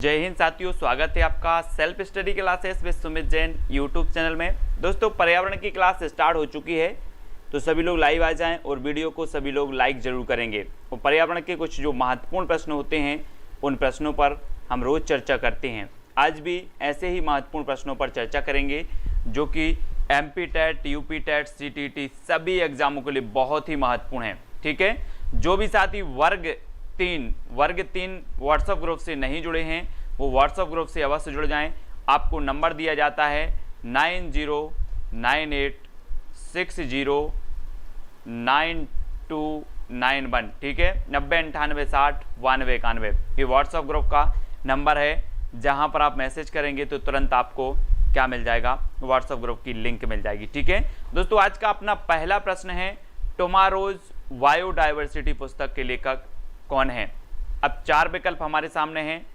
जय हिंद साथियों, स्वागत है आपका self study classes with Sumit Jain YouTube channel में। दोस्तों, पर्यावरण की क्लास स्टार्ट हो चुकी है, तो सभी लोग लाइव आ जाएं और वीडियो को सभी लोग लाइक जरूर करेंगे। और पर्यावरण के कुछ जो महत्वपूर्ण प्रश्न होते हैं उन प्रश्नों पर हम रोज चर्चा करते हैं। आज भी ऐसे ही महत्वपूर्ण प्रश्नों पर चर्चा करेंगे जो कि MP TET, UP TET, CTET सभी एग्जामों के लिए बहुत ही महत्वपूर्ण है। ठीक है, जो भी साथी वर्ग तीन व्हाट्सएप ग्रुप से नहीं जुड़े हैं वो व्हाट्सएप ग्रुप से अवश्य जुड़ जाएं। आपको नंबर दिया जाता है 9098609291। ठीक है, 9098609291 ये व्हाट्सएप ग्रुप का नंबर है, जहां पर आप मैसेज करेंगे तो तुरंत आपको क्या मिल जाएगा, व्हाट्सएप ग्रुप की लिंक मिल जाएगी। ठीक है दोस्तों, आज का अपना पहला प्रश्न है, टुमारोज बायोडायवर्सिटी पुस्तक के लेखक कौन है। अब चार विकल्प हमारे सामने हैं।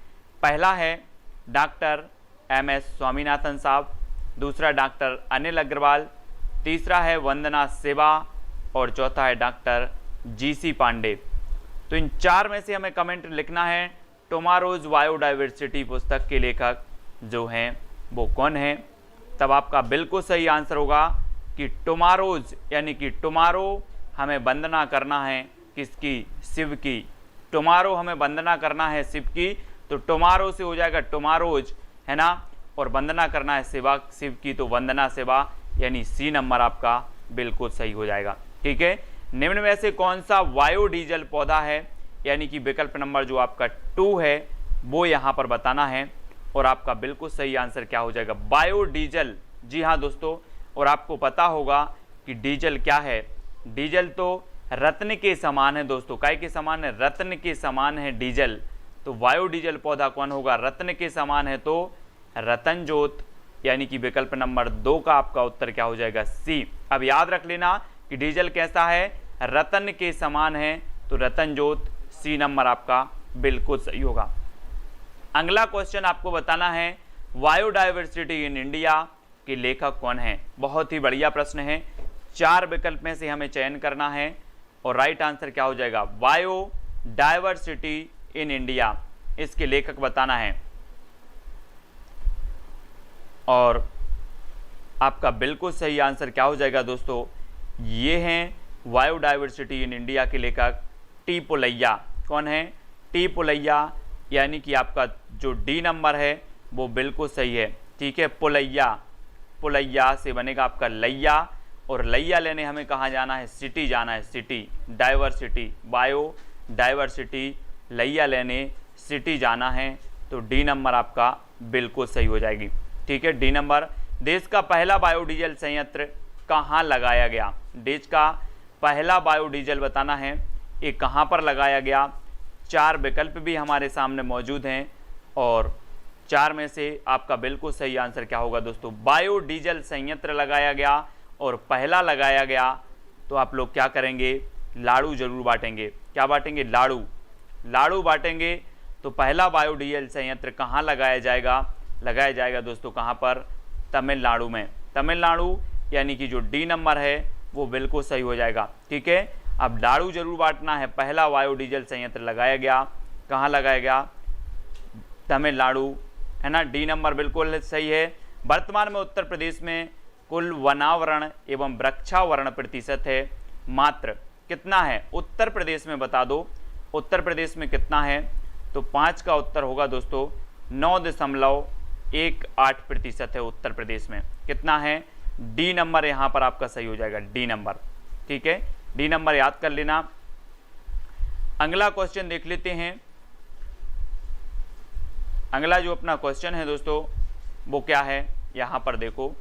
पहला है डॉक्टर एम.एस. स्वामीनाथन साहब, दूसरा डॉक्टर अनिल अग्रवाल, तीसरा है वंदना सिवा और चौथा है डॉक्टर जी.सी. पांडे। तो इन चार में से हमें कमेंट लिखना है टुमारोज बायोडायवर्सिटी पुस्तक के लेखक जो हैं वो कौन है। तब आपका बिल्कुल सही आंसर होगा कि टुमारोज, यानी कि टुमारो हमें वंदना करना है किसकी, शिव की। टुमारो हमें वंदना करना है शिव की, तो टुमारो से हो जाएगा टुमारोज, है ना, और वंदना करना है शिव की, तो वंदना शिवा, यानी सी नंबर आपका बिल्कुल सही हो जाएगा। ठीक है, निम्न में से कौन सा बायोडीजल पौधा है, यानी कि विकल्प नंबर जो आपका 2 है वो यहाँ पर बताना है, और आपका बिल्कुल सही आंसर क्या हो जाएगा, बायोडीजल। जी हाँ दोस्तों, और आपको पता होगा कि डीजल क्या है। डीजल तो रत्न के समान है दोस्तों, काय के समान है, रत्न के समान है डीजल। तो बायोडीजल पौधा कौन होगा, रत्न के समान है तो रतनजोत, यानी कि विकल्प नंबर 2 का आपका उत्तर क्या हो जाएगा, सी। अब याद रख लेना कि डीजल कैसा है, रत्न के समान है, तो रतनजोत, सी नंबर आपका बिल्कुल सही होगा। अगला क्वेश्चन आपको बताना है बायोडायवर्सिटी इन इंडिया के लेखक कौन है। बहुत ही बढ़िया प्रश्न है, चार विकल्प में से हमें चयन करना है और राइट आंसर क्या हो जाएगा, बायोडायवर्सिटी इन इंडिया, इसके लेखक बताना है। और आपका बिल्कुल सही आंसर क्या हो जाएगा दोस्तों, ये हैं बायोडायवर्सिटी इन इंडिया के लेखक टी पुलैया। कौन है, टी पुलैया, यानी कि आपका जो डी नंबर है वो बिल्कुल सही है। ठीक है, पुलैया, पुलैया से बनेगा आपका लैया, और लैया लेने हमें कहाँ जाना है, सिटी जाना है, सिटी, डाइवर्सिटी, बायो डाइवर्सिटी, लैया लेने सिटी जाना है, तो डी नंबर आपका बिल्कुल सही हो जाएगी। ठीक है, डी नंबर। देश का पहला बायोडीजल संयंत्र कहाँ लगाया गया, देश का पहला बायोडीजल बताना है, ये कहाँ पर लगाया गया। चार विकल्प भी हमारे सामने मौजूद हैं, और चार में से आपका बिल्कुल सही आंसर क्या होगा दोस्तों, बायोडीजल संयंत्र लगाया गया, और पहला लगाया गया। तो आप लोग क्या करेंगे, लाड़ू जरूर बांटेंगे। क्या बांटेंगे, लाड़ू, लाड़ू बांटेंगे। तो पहला बायोडीजल संयंत्र कहाँ लगाया जाएगा दोस्तों, कहाँ पर, तमिलनाडु में। तमिलनाडु, यानी कि जो डी नंबर है वो बिल्कुल सही हो जाएगा। ठीक है, अब लाड़ू जरूर बांटना है। पहला बायोडीजल संयंत्र लगाया गया, कहाँ लगाया गया, तमिलनाडु, है ना, डी नंबर बिल्कुल सही है। वर्तमान में उत्तर प्रदेश में कुल वनावरण एवं वृक्षावरण प्रतिशत है मात्र कितना है, उत्तर प्रदेश में बता दो, उत्तर प्रदेश में कितना है। तो 5 का उत्तर होगा दोस्तों 9.18% है उत्तर प्रदेश में। कितना है, डी नंबर यहाँ पर आपका सही हो जाएगा, डी नंबर। ठीक है, डी नंबर याद कर लेना। अगला क्वेश्चन देख लेते हैं। अगला जो अपना क्वेश्चन है दोस्तों वो क्या है, यहाँ पर देखो,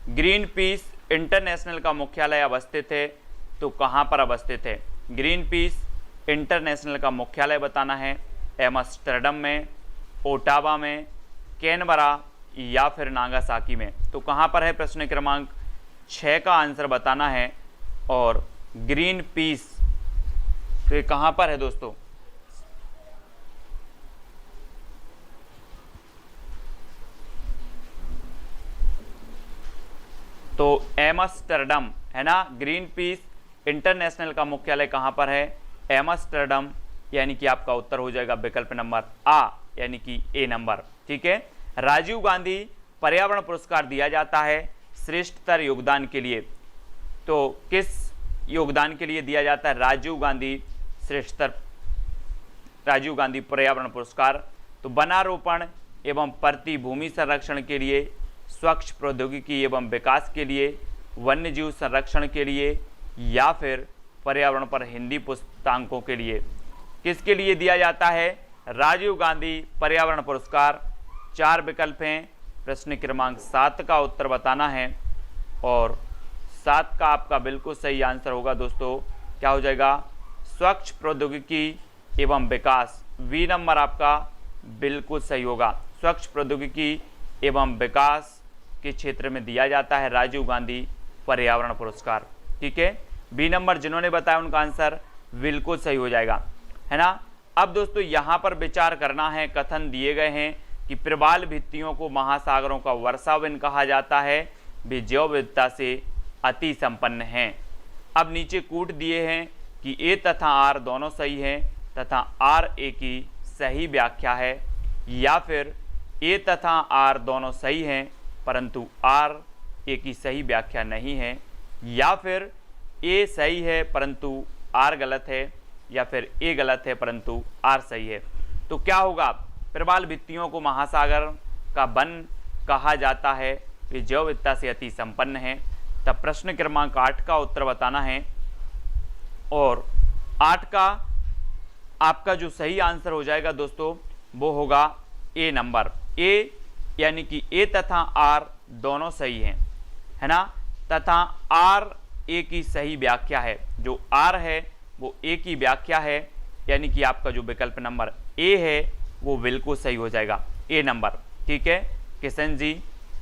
ग्रीन पीस इंटरनेशनल का मुख्यालय अवस्थित है, तो कहाँ पर अवस्थित है। ग्रीन पीस इंटरनेशनल का मुख्यालय बताना है, एम्स्टर्डम में, ओटावा में, कैनबरा या फिर नागासाकी में। तो कहाँ पर है, प्रश्न क्रमांक 6 का आंसर बताना है। और ग्रीन पीस तो ये कहाँ पर है दोस्तों, तो एम्स्टर्डम, है ना। ग्रीन पीस इंटरनेशनल का मुख्यालय कहाँ पर है, एम्स्टर्डम, यानी कि आपका उत्तर हो जाएगा विकल्प नंबर आ, यानी कि ए नंबर। ठीक है, राजीव गांधी पर्यावरण पुरस्कार दिया जाता है श्रेष्ठतर योगदान के लिए, तो किस योगदान के लिए दिया जाता है राजीव गांधी पर्यावरण पुरस्कार? तो वनारोपण एवं प्रतिभूमि संरक्षण के लिए, स्वच्छ प्रौद्योगिकी एवं विकास के लिए, वन्यजीव संरक्षण के लिए, या फिर पर्यावरण पर हिंदी पुस्तकांकों के लिए? किसके लिए दिया जाता है राजीव गांधी पर्यावरण पुरस्कार? 4 विकल्प हैं, प्रश्न क्रमांक 7 का उत्तर बताना है और 7 का आपका बिल्कुल सही आंसर होगा दोस्तों, क्या हो जाएगा? स्वच्छ प्रौद्योगिकी एवं विकास। बी नंबर आपका बिल्कुल सही होगा। स्वच्छ प्रौद्योगिकी एवं विकास के क्षेत्र में दिया जाता है राजीव गांधी पर्यावरण पुरस्कार। ठीक है, बी नंबर जिन्होंने बताया उनका आंसर बिल्कुल सही हो जाएगा, है ना। अब दोस्तों यहाँ पर विचार करना है, कथन दिए गए हैं कि प्रवाल भित्तियों को महासागरों का वर्षावन कहा जाता है, वे जैव विविधता से अति संपन्न हैं। अब नीचे कूट दिए हैं कि ए तथा आर दोनों सही हैं तथा आर ए की सही व्याख्या है, या फिर ए तथा आर दोनों सही हैं परंतु आर ए की सही व्याख्या नहीं है, या फिर ए सही है परंतु आर गलत है, या फिर ए गलत है परंतु आर सही है। तो क्या होगा? प्रवाल भित्तियों को महासागर का वन कहा जाता है, वे जैव विविधता से अति संपन्न है। तब प्रश्न क्रमांक 8 का उत्तर बताना है और 8 का आपका जो सही आंसर हो जाएगा दोस्तों वो होगा ए नंबर। ए यानी कि ए तथा आर दोनों सही हैं, है ना, तथा आर ए की सही व्याख्या है। जो आर है वो ए की व्याख्या है, यानी कि आपका जो विकल्प नंबर ए है वो बिल्कुल सही हो जाएगा, ए नंबर। ठीक है किशन जी,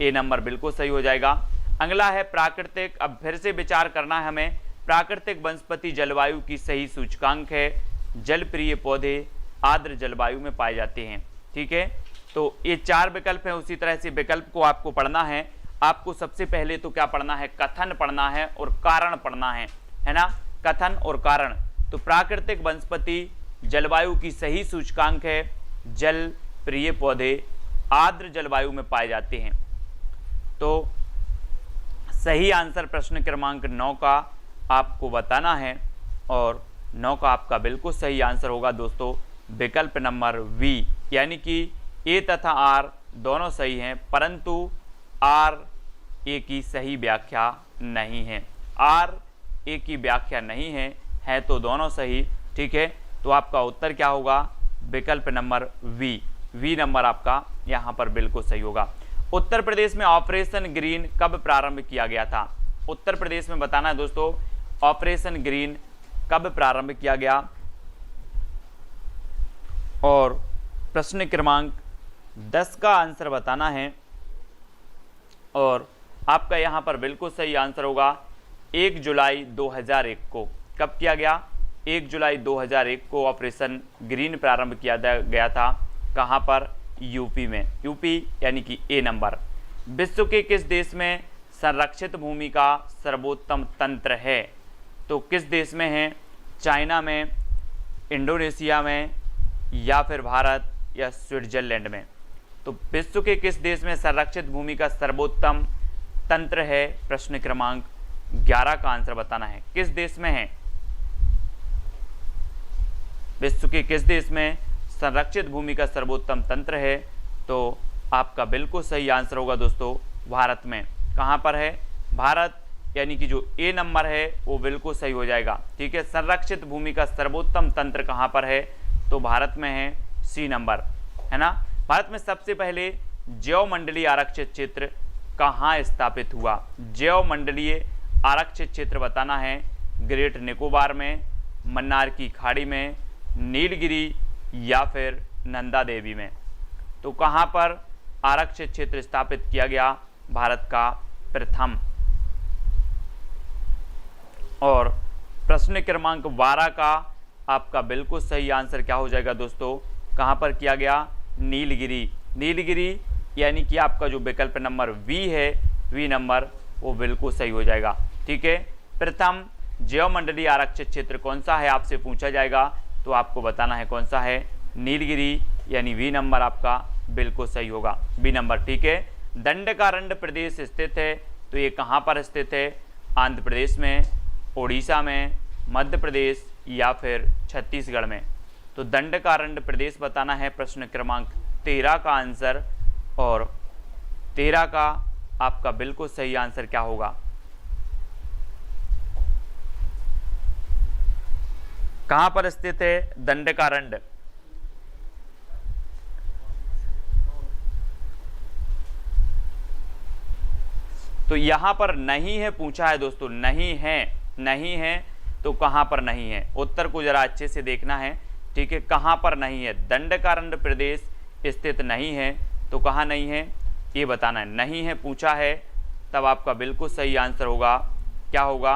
ए नंबर बिल्कुल सही हो जाएगा। अगला है प्राकृतिक। अब फिर से विचार करना है हमें, प्राकृतिक वनस्पति जलवायु की सही सूचकांक है, जलप्रिय पौधे आर्द्र जलवायु में पाए जाते हैं। ठीक है, तो ये 4 विकल्प हैं। उसी तरह से विकल्प को आपको पढ़ना है। आपको सबसे पहले तो क्या पढ़ना है? कथन पढ़ना है और कारण पढ़ना है ना, कथन और कारण। तो प्राकृतिक वनस्पति जलवायु की सही सूचकांक है, जल प्रिय पौधे आर्द्र जलवायु में पाए जाते हैं। तो सही आंसर प्रश्न क्रमांक 9 का आपको बताना है और 9 का आपका बिल्कुल सही आंसर होगा दोस्तों विकल्प नंबर वी, यानी कि ए तथा आर दोनों सही हैं परंतु आर ए की सही व्याख्या नहीं है। आर ए की व्याख्या नहीं है तो दोनों सही। ठीक है, तो आपका उत्तर क्या होगा? विकल्प नंबर वी, वी नंबर आपका यहाँ पर बिल्कुल सही होगा। उत्तर प्रदेश में ऑपरेशन ग्रीन कब प्रारंभ किया गया था? उत्तर प्रदेश में बताना है दोस्तों ऑपरेशन ग्रीन कब प्रारंभ किया गया। और प्रश्न क्रमांक 10 का आंसर बताना है और आपका यहाँ पर बिल्कुल सही आंसर होगा 1 जुलाई 2001 को। कब किया गया? 1 जुलाई 2001 को ऑपरेशन ग्रीन प्रारंभ किया गया था। कहाँ पर? यूपी में। यूपी यानी कि ए नंबर। विश्व के किस देश में संरक्षित भूमि का सर्वोत्तम तंत्र है? तो किस देश में है? चाइना में, इंडोनेशिया में, या फिर भारत या स्विट्जरलैंड में? तो विश्व के किस देश में संरक्षित भूमि का सर्वोत्तम तंत्र है? प्रश्न क्रमांक 11 का आंसर बताना है। किस देश में है? विश्व के किस देश में संरक्षित भूमि का सर्वोत्तम तंत्र है? तो आपका बिल्कुल सही आंसर होगा दोस्तों भारत में। कहाँ पर है? भारत, यानी कि जो ए नंबर है वो बिल्कुल सही हो जाएगा। ठीक है, संरक्षित भूमि का सर्वोत्तम तंत्र कहाँ पर है? तो भारत में है, सी नंबर, है ना। भारत में सबसे पहले जैव मंडलीय आरक्षित क्षेत्र कहाँ स्थापित हुआ? जैव मंडलीय आरक्षित क्षेत्र बताना है। ग्रेट निकोबार में, मन्नार की खाड़ी में, नीलगिरी या फिर नंदा देवी में? तो कहाँ पर आरक्षित क्षेत्र स्थापित किया गया? भारत का प्रथम। और प्रश्न क्रमांक 12 का आपका बिल्कुल सही आंसर क्या हो जाएगा दोस्तों? कहाँ पर किया गया? नीलगिरी। नीलगिरी यानी कि आपका जो विकल्प नंबर वी है, वी नंबर, वो बिल्कुल सही हो जाएगा। ठीक है, प्रथम जैव मंडलीय आरक्षित क्षेत्र कौन सा है आपसे पूछा जाएगा तो आपको बताना है कौन सा है। नीलगिरी यानी बी नंबर आपका बिल्कुल सही होगा, बी नंबर। ठीक है, दंडकारण्य प्रदेश स्थित है, तो ये कहाँ पर स्थित है? आंध्र प्रदेश में, उड़ीसा में, मध्य प्रदेश या फिर छत्तीसगढ़ में। तो दंडकारण्य प्रदेश बताना है प्रश्न क्रमांक 13 का आंसर, और 13 का आपका बिल्कुल सही आंसर क्या होगा? कहां पर स्थित है दंडकारण्य? तो यहां पर नहीं है पूछा है दोस्तों, नहीं है, नहीं है, तो कहां पर नहीं है? उत्तर को जरा अच्छे से देखना है। ठीक है, कहां पर नहीं है? दंडकारण्य प्रदेश स्थित नहीं है, तो कहां नहीं है ये बताना है। नहीं है पूछा है, तब आपका बिल्कुल सही आंसर होगा, क्या होगा?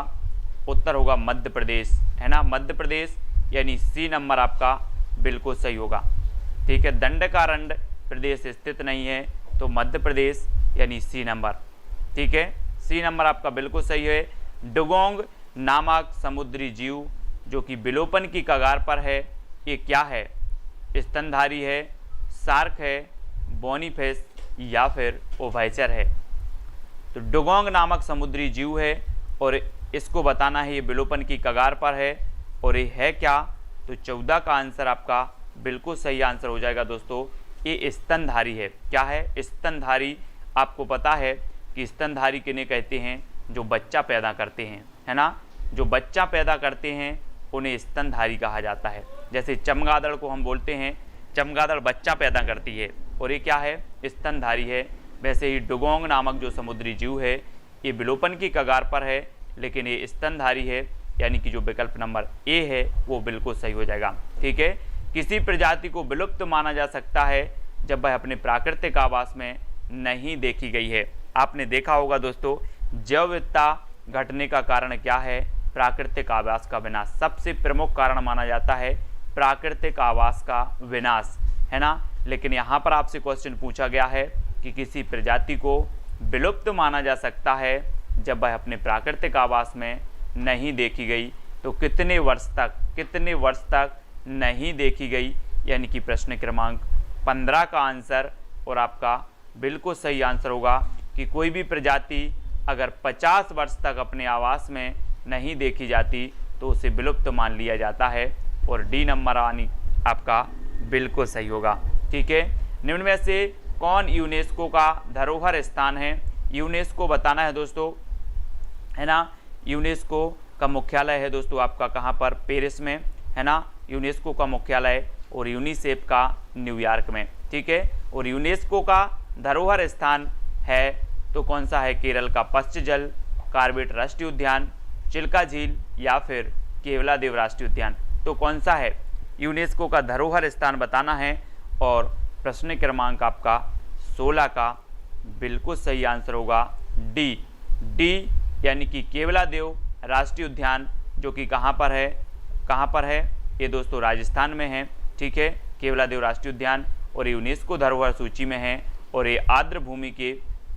उत्तर होगा मध्य प्रदेश, है ना, मध्य प्रदेश, यानी सी नंबर आपका बिल्कुल सही होगा। ठीक है, दंडकारण्य प्रदेश स्थित नहीं है, तो मध्य प्रदेश यानी सी नंबर। ठीक है, सी नंबर आपका बिल्कुल सही है। डुगोंग नामक समुद्री जीव जो कि विलोपन की कगार पर है, ये क्या है? स्तनधारी है, शार्क है, बोनीफिश या फिर उभयचर है? तो डुगोंग नामक समुद्री जीव है और इसको बताना है ये विलोपन की कगार पर है, और ये है क्या? तो 14 का आंसर आपका बिल्कुल सही आंसर हो जाएगा दोस्तों, ये स्तनधारी है। क्या है? स्तनधारी। आपको पता है कि स्तनधारी किन्हें कहते हैं? जो बच्चा पैदा करते हैं, है ना, जो बच्चा पैदा करते हैं उन्हें स्तनधारी कहा जाता है। जैसे चमगादड़ को हम बोलते हैं, चमगादड़ बच्चा पैदा करती है और ये क्या है? स्तनधारी है। वैसे ही डुगोंग नामक जो समुद्री जीव है ये विलोपन की कगार पर है, लेकिन ये स्तनधारी है, यानी कि जो विकल्प नंबर ए है वो बिल्कुल सही हो जाएगा। ठीक है, किसी प्रजाति को विलुप्त माना जा सकता है जब वह अपने प्राकृतिक आवास में नहीं देखी गई है। आपने देखा होगा दोस्तों, जैव विविधता घटने का कारण क्या है? प्राकृतिक आवास का विनाश। सबसे प्रमुख कारण माना जाता है प्राकृतिक आवास का विनाश, है ना। लेकिन यहाँ पर आपसे क्वेश्चन पूछा गया है कि किसी प्रजाति को विलुप्त माना जा सकता है जब वह अपने प्राकृतिक आवास में नहीं देखी गई, तो कितने वर्ष तक नहीं देखी गई? यानी कि प्रश्न क्रमांक 15 का आंसर, और आपका बिल्कुल सही आंसर होगा कि कोई भी प्रजाति अगर 50 वर्ष तक अपने आवास में नहीं देखी जाती तो उसे विलुप्त मान लिया जाता है, और डी नंबर आनी आपका बिल्कुल सही होगा। ठीक है, निम्न में से कौन यूनेस्को का धरोहर स्थान है? यूनेस्को बताना है दोस्तों, है ना। यूनेस्को का मुख्यालय है दोस्तों आपका कहाँ पर? पेरिस में, है ना, यूनेस्को का मुख्यालय, और यूनिसेफ का न्यूयॉर्क में। ठीक है, और यूनेस्को का धरोहर स्थान है तो कौन सा है? केरल का पश्चिजल, कार्बेट राष्ट्रीय उद्यान, चिल्का झील या फिर केवलादेव राष्ट्रीय उद्यान? तो कौन सा है? यूनेस्को का धरोहर स्थान बताना है, और प्रश्न क्रमांक आपका 16 का बिल्कुल सही आंसर होगा डी, यानी कि केवलादेव राष्ट्रीय उद्यान, जो कि कहाँ पर है? ये दोस्तों राजस्थान में है। ठीक है, केवलादेव राष्ट्रीय उद्यान, और यूनेस्को धरोहर सूची में है, और ये आर्द्र भूमि के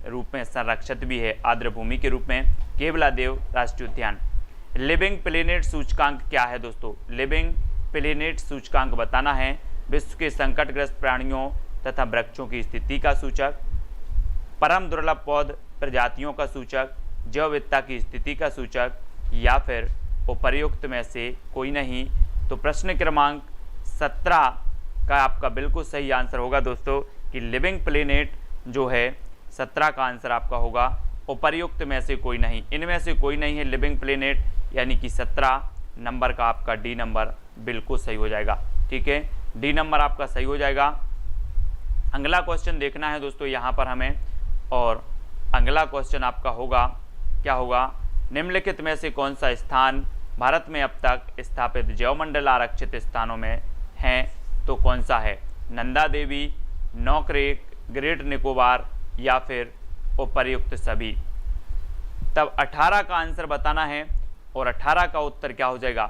रूप में संरक्षित भी है, आर्द्र भूमि के रूप में केवलादेव राष्ट्रीय उद्यान। लिविंग प्लेनेट सूचकांक क्या है दोस्तों? लिविंग प्लेनेट सूचकांक बताना है विश्व के संकटग्रस्त प्राणियों तथा वृक्षों की स्थिति का सूचक, परम दुर्लभ पौध प्रजातियों का सूचक, जैव विविधता की स्थिति का सूचक, या फिर उपर्युक्त में से कोई नहीं? तो प्रश्न क्रमांक 17 का आपका बिल्कुल सही आंसर होगा दोस्तों कि लिविंग प्लेनेट जो है 17 का आंसर आपका होगा उपर्युक्त में से कोई नहीं, इनमें से कोई नहीं है लिविंग प्लेनेट, यानी कि 17 नंबर का आपका डी नंबर बिल्कुल सही हो जाएगा। ठीक है, डी नंबर आपका सही हो जाएगा। अगला क्वेश्चन देखना है दोस्तों यहाँ पर हमें, और अगला क्वेश्चन आपका होगा, क्या होगा? निम्नलिखित में से कौन सा स्थान भारत में अब तक स्थापित जैवमंडल आरक्षित स्थानों में हैं? तो कौन सा है? नंदा देवी, नौक्रेक, ग्रेट निकोबार या फिर उपर्युक्त सभी? तब 18 का आंसर बताना है, और 18 का उत्तर क्या हो जाएगा?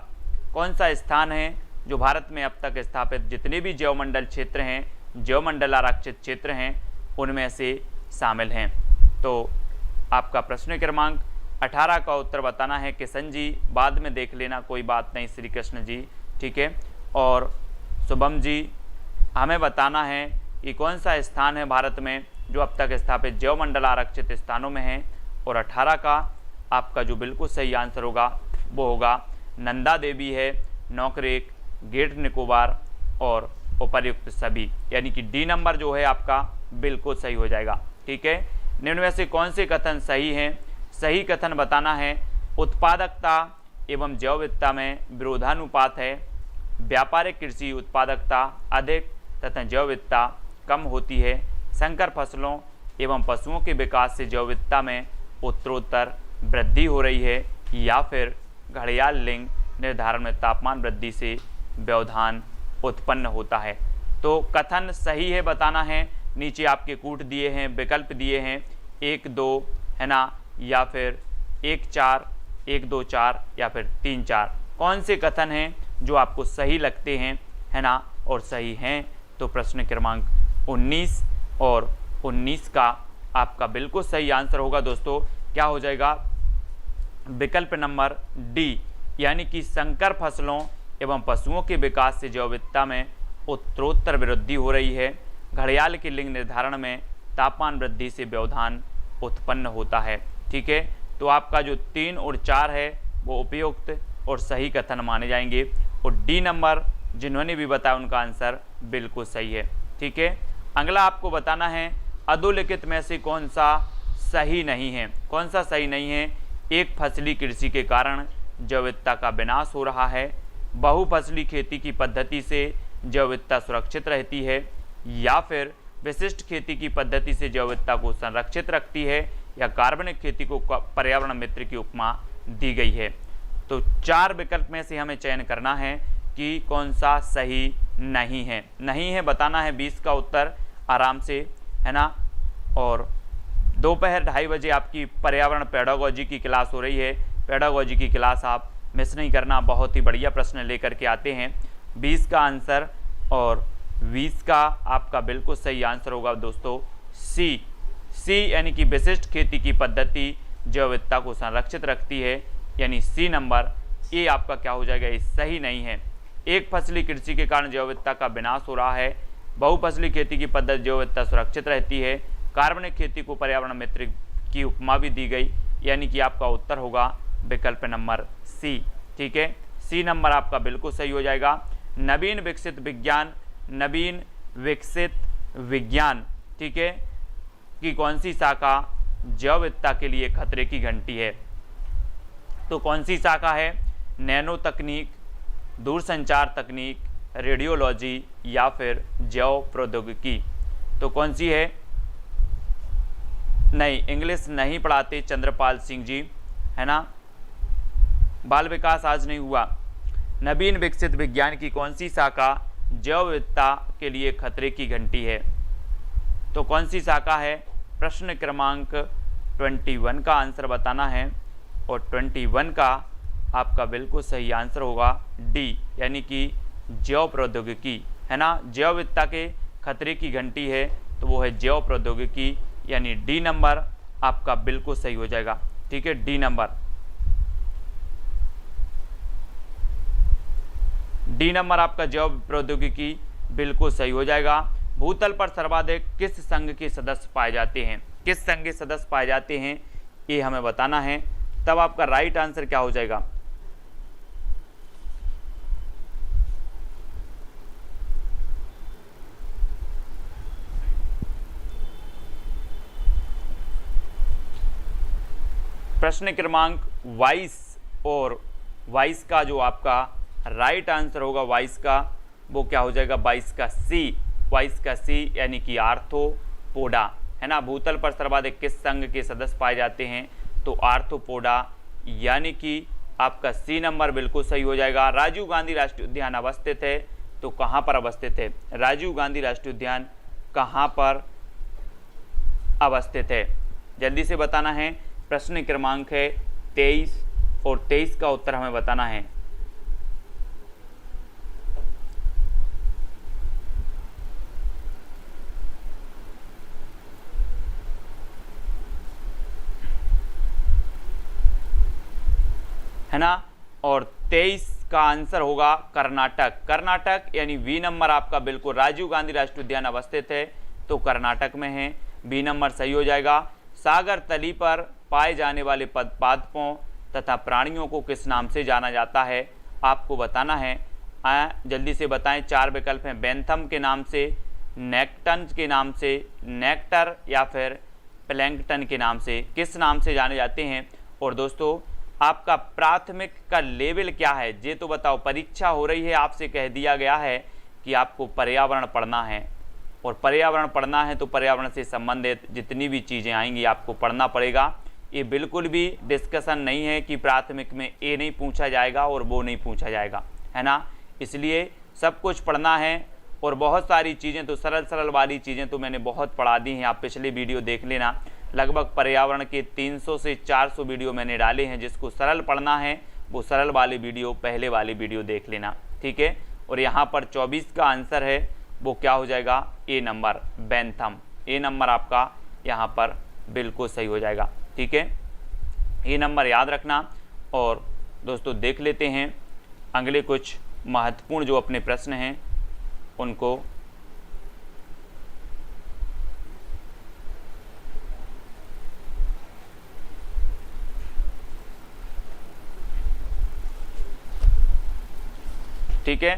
कौन सा स्थान है जो भारत में अब तक स्थापित जितने भी जैवमंडल क्षेत्र हैं, जैवमंडल आरक्षित क्षेत्र हैं, उनमें से शामिल हैं? तो आपका प्रश्न क्रमांक 18 का उत्तर बताना है किशन जी, बाद में देख लेना, कोई बात नहीं, श्री कृष्ण जी। ठीक है, और शुभम जी, हमें बताना है कि कौन सा स्थान है भारत में जो अब तक स्थापित जैव मंडल आरक्षित स्थानों में है। और 18 का आपका जो बिल्कुल सही आंसर होगा वो होगा नंदा देवी है, नौकरेक, ग्रेट निकोबार और उपर्युक्त सभी, यानी कि डी नंबर जो है आपका बिल्कुल सही हो जाएगा। ठीक है, निम्न में से कौन से कथन सही हैं? सही कथन बताना है, उत्पादकता एवं जैव विविधता में विरोधानुपात है, व्यापारिक कृषि उत्पादकता अधिक तथा जैव विविधता कम होती है, संकर फसलों एवं पशुओं के विकास से जैव विविधता में उत्तरोत्तर वृद्धि हो रही है, या फिर घड़ियाल लिंग निर्धारण में तापमान वृद्धि से व्यवधान उत्पन्न होता है। तो कथन सही है बताना है, नीचे आपके कूट दिए हैं, विकल्प दिए हैं 1 2 है ना, या फिर 1 4 1 2 4 या फिर 3 4। कौन से कथन हैं जो आपको सही लगते हैं, है ना, और सही हैं? तो प्रश्न क्रमांक 19 और 19 का आपका बिल्कुल सही आंसर होगा दोस्तों, क्या हो जाएगा? विकल्प नंबर डी, यानी कि संकर फसलों एवं पशुओं के विकास से जैव विविधता में उत्तरोत्तर वृद्धि हो रही है, घड़ियाल के लिंग निर्धारण में तापमान वृद्धि से व्यवधान उत्पन्न होता है। ठीक है, तो आपका जो 3 और 4 है वो उपयुक्त और सही कथन माने जाएंगे, और डी नंबर जिन्होंने भी बताया उनका आंसर बिल्कुल सही है। ठीक है, अगला आपको बताना है अधोलिखित में से कौन सा सही नहीं है। कौन सा सही नहीं है? एक फसली कृषि के कारण जैव विविधता का विनाश हो रहा है, बहुफसली खेती की पद्धति से जैव विविधता सुरक्षित रहती है, या फिर विशिष्ट खेती की पद्धति से जैव विविधता को संरक्षित रखती है, या कार्बनिक खेती को पर्यावरण मित्र की उपमा दी गई है। तो 4 विकल्प में से हमें चयन करना है कि कौन सा सही नहीं है। नहीं है बताना है 20 का उत्तर आराम से, है ना। और दोपहर 2:30 बजे आपकी पर्यावरण पेडागोजी की क्लास हो रही है। पेडागोजी की क्लास आप मिस नहीं करना, बहुत ही बढ़िया प्रश्न लेकर के आते हैं। 20 का आंसर और 20 का आपका बिल्कुल सही आंसर होगा दोस्तों सी। सी यानी कि विशिष्ट खेती की पद्धति जैव विविधता को संरक्षित रखती है, यानी सी नंबर ये आपका क्या हो जाएगा? ये सही नहीं है। एक फसली कृषि के कारण जैव विविधता का विनाश हो रहा है, बहुफसली खेती की पद्धति जैव विविधता सुरक्षित रहती है, कार्बनिक खेती को पर्यावरण मित्र की उपमा भी दी गई, यानी कि आपका उत्तर होगा विकल्प नंबर सी। ठीक है, सी नंबर आपका बिल्कुल सही हो जाएगा। नवीन विकसित विज्ञान, नवीन विकसित विज्ञान, ठीक है, कि कौन सी शाखा जैव विविधता के लिए खतरे की घंटी है? तो कौन सी शाखा है? नैनो तकनीक, दूरसंचार तकनीक, रेडियोलॉजी या फिर जैव प्रौद्योगिकी। तो कौन सी है? नहीं, इंग्लिश नहीं पढ़ाते चंद्रपाल सिंह जी, है ना। बाल विकास आज नहीं हुआ। नवीन विकसित विज्ञान की कौन सी शाखा जैव विविधता के लिए खतरे की घंटी है? तो कौन सी शाखा है? प्रश्न क्रमांक 21 का आंसर बताना है, और 21 का आपका बिल्कुल सही आंसर होगा डी, यानी कि जैव प्रौद्योगिकी, है ना। जैव विविधता के खतरे की घंटी है तो वो है जैव प्रौद्योगिकी, यानी डी नंबर आपका बिल्कुल सही हो जाएगा। ठीक है, डी नंबर, डी नंबर आपका जैव प्रौद्योगिकी बिल्कुल सही हो जाएगा। भूतल पर सर्वाधिक किस संघ के सदस्य पाए जाते हैं? किस संघ के सदस्य पाए जाते हैं ये हमें बताना है, तब आपका राइट आंसर क्या हो जाएगा? प्रश्न क्रमांक 22 और 22 का जो आपका राइट आंसर होगा 22 का, वो क्या हो जाएगा? 22 का सी, 22 का सी यानी कि आर्थ्रोपोडा, है ना। भूतल पर सर्वाधिक किस संघ के सदस्य पाए जाते हैं? तो आर्थ्रोपोडा, यानी कि आपका सी नंबर बिल्कुल सही हो जाएगा। राजीव गांधी राष्ट्रीय उद्यान अवस्थित है, तो कहाँ पर अवस्थित है? राजीव गांधी राष्ट्रीय उद्यान कहाँ पर अवस्थित है? जल्दी से बताना है। प्रश्न क्रमांक है 23 और 23 का उत्तर हमें बताना है। है ना, और 23 इसका आंसर होगा कर्नाटक। कर्नाटक यानी बी नंबर आपका बिल्कुल, राजीव गांधी राष्ट्रीय उद्यान अवस्थित है तो कर्नाटक में है, बी नंबर सही हो जाएगा। सागर तली पर पाए जाने वाले पादपों तथा प्राणियों को किस नाम से जाना जाता है, आपको बताना है। जल्दी से बताएं, 4 विकल्प हैं, बेंथम के नाम से, नेक्टन के नाम से, नेक्टर या फिर प्लैंकटन के नाम से, किस नाम से जाने जाते हैं। और दोस्तों आपका प्राथमिक का लेवल क्या है ये तो बताओ। परीक्षा हो रही है, आपसे कह दिया गया है कि आपको पर्यावरण पढ़ना है, और पर्यावरण पढ़ना है तो पर्यावरण से संबंधित जितनी भी चीज़ें आएंगी आपको पढ़ना पड़ेगा। ये बिल्कुल भी डिस्कशन नहीं है कि प्राथमिक में ये नहीं पूछा जाएगा और वो नहीं पूछा जाएगा, है ना। इसलिए सब कुछ पढ़ना है, और बहुत सारी चीज़ें तो सरल वाली चीज़ें तो मैंने बहुत पढ़ा दी हैं, आप पिछले वीडियो देख लेना। लगभग पर्यावरण के 300 से 400 वीडियो मैंने डाले हैं। जिसको सरल पढ़ना है वो सरल वाले वीडियो, पहले वाले वीडियो देख लेना, ठीक है। और यहाँ पर 24 का आंसर है वो क्या हो जाएगा, ए नंबर, बेंथम। ए नंबर आपका यहाँ पर बिल्कुल सही हो जाएगा, ठीक है। ए नंबर याद रखना। और दोस्तों देख लेते हैं अगले कुछ महत्वपूर्ण जो अपने प्रश्न हैं उनको। ठीक है,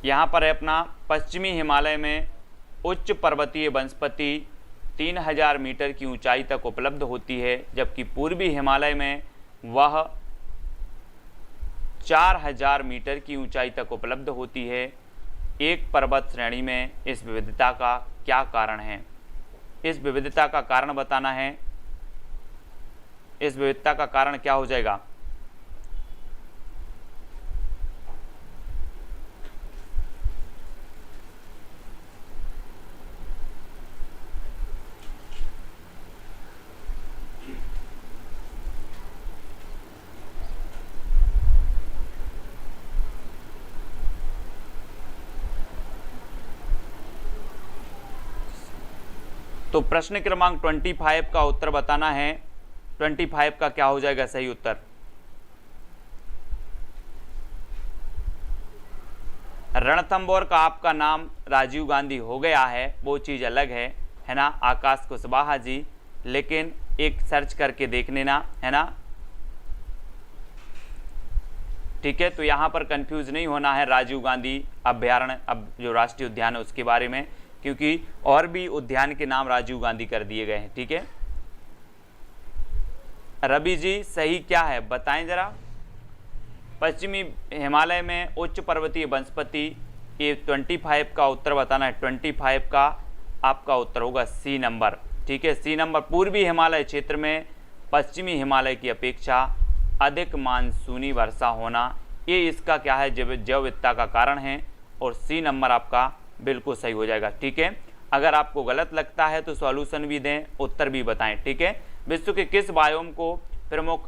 यहाँ पर है अपना, पश्चिमी हिमालय में उच्च पर्वतीय वनस्पति 3000 मीटर की ऊंचाई तक उपलब्ध होती है, जबकि पूर्वी हिमालय में वह 4000 मीटर की ऊंचाई तक उपलब्ध होती है। एक पर्वत श्रेणी में इस विविधता का क्या कारण है, इस विविधता का कारण बताना है। इस विविधता का कारण क्या हो जाएगा, तो प्रश्न क्रमांक 25 का उत्तर बताना है। 25 का क्या हो जाएगा सही उत्तर, रणथंभौर का आपका नाम राजीव गांधी हो गया है वो चीज़ अलग है ना, आकाश कुशवाहा जी, लेकिन एक सर्च करके देख लेना, है ना, ठीक है। तो यहाँ पर कंफ्यूज नहीं होना है राजीव गांधी अभ्यारण्य, अब जो राष्ट्रीय उद्यान है उसके बारे में, क्योंकि और भी उद्यान के नाम राजीव गांधी कर दिए गए हैं, ठीक है। रवि जी सही क्या है बताएं जरा। पश्चिमी हिमालय में उच्च पर्वतीय वनस्पति, ये 25 का उत्तर बताना है। 25 का आपका उत्तर होगा सी नंबर, ठीक है, सी नंबर। पूर्वी हिमालय क्षेत्र में पश्चिमी हिमालय की अपेक्षा अधिक मानसूनी वर्षा होना, ये इसका क्या है, जैव विविधता का कारण है, और सी नंबर आपका बिल्कुल सही हो जाएगा, ठीक है। अगर आपको गलत लगता है तो सॉल्यूशन भी दें, उत्तर भी बताएं, ठीक है। विश्व के किस बायोम को प्रमुख